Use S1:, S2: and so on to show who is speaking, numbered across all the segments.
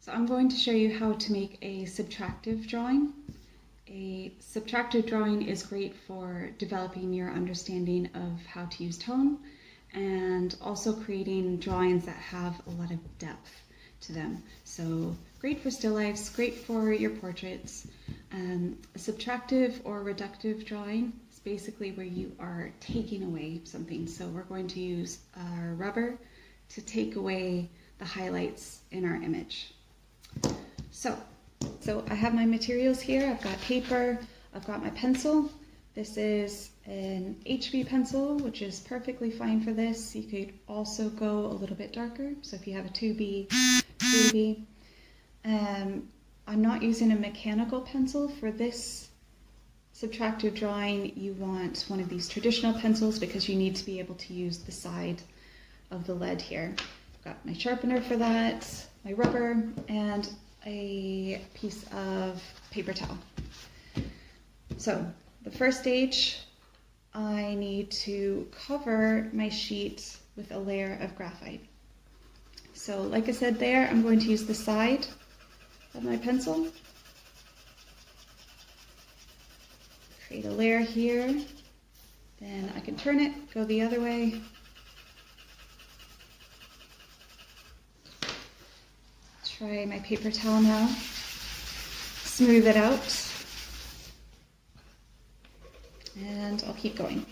S1: So I'm going to show you how to make a subtractive drawing. A subtractive drawing is great for developing your understanding of how to use tone and also creating drawings that have a lot of depth to them. So great for still lifes, great for your portraits. A subtractive or reductive drawing is basically where you are taking away something. So we're going to use our rubber to take away the highlights in our image. So I have my materials here. I've got paper, I've got my pencil. This is an HB pencil, which is perfectly fine for this. You could also go a little bit darker. So if you have a 2B, 3B. I'm not using a mechanical pencil for this subtractive drawing. You want one of these traditional pencils because you need to be able to use the side of the lead here. I've got my sharpener for that, my rubber, and a piece of paper towel. So the first stage, I need to cover my sheet with a layer of graphite. So like I said there, I'm going to use the side of my pencil. Create a layer here, then I can turn it, go the other way. Try my paper towel now. Smooth it out. And I'll keep going.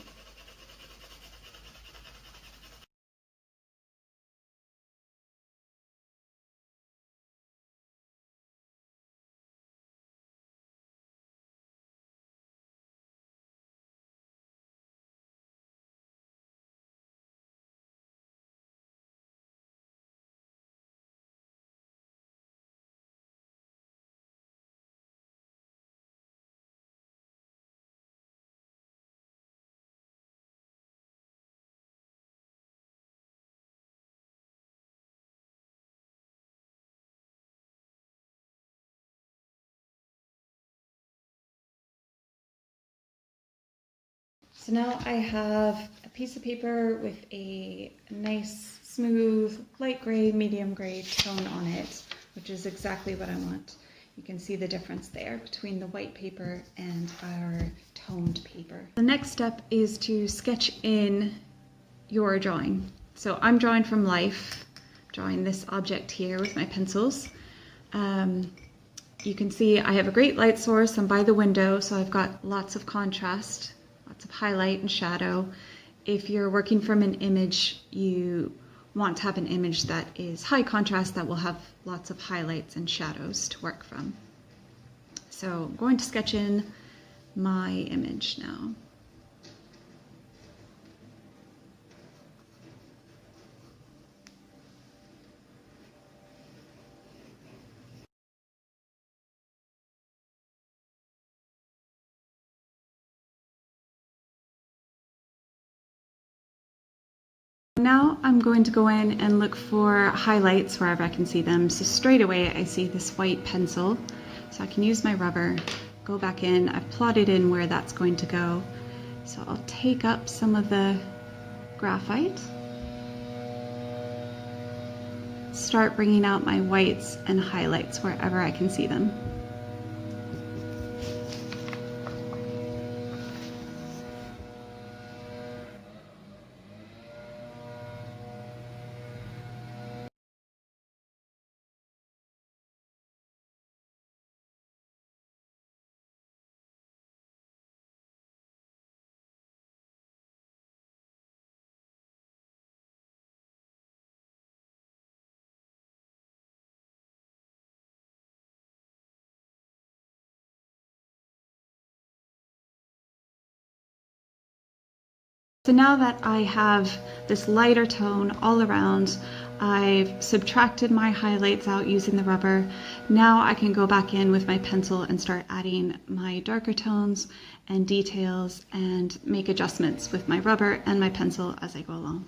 S1: So now I have a piece of paper with a nice, smooth, light gray, medium gray tone on it, which is exactly what I want. You can see the difference there between the white paper and our toned paper. The next step is to sketch in your drawing. So I'm drawing from life, drawing this object here with my pencils. You can see I have a great light source. I'm by the window, so I've got lots of contrast. Lots of highlight and shadow. If you're working from an image, you want to have an image that is high contrast, that will have lots of highlights and shadows to work from. So I'm going to sketch in my image now. Now I'm going to go in and look for highlights wherever I can see them. So straight away I see this white pencil. So I can use my rubber, go back in. I've plotted in where that's going to go. So I'll take up some of the graphite. Start bringing out my whites and highlights wherever I can see them. So now that I have this lighter tone all around, I've subtracted my highlights out using the rubber. Now I can go back in with my pencil and start adding my darker tones and details and make adjustments with my rubber and my pencil as I go along.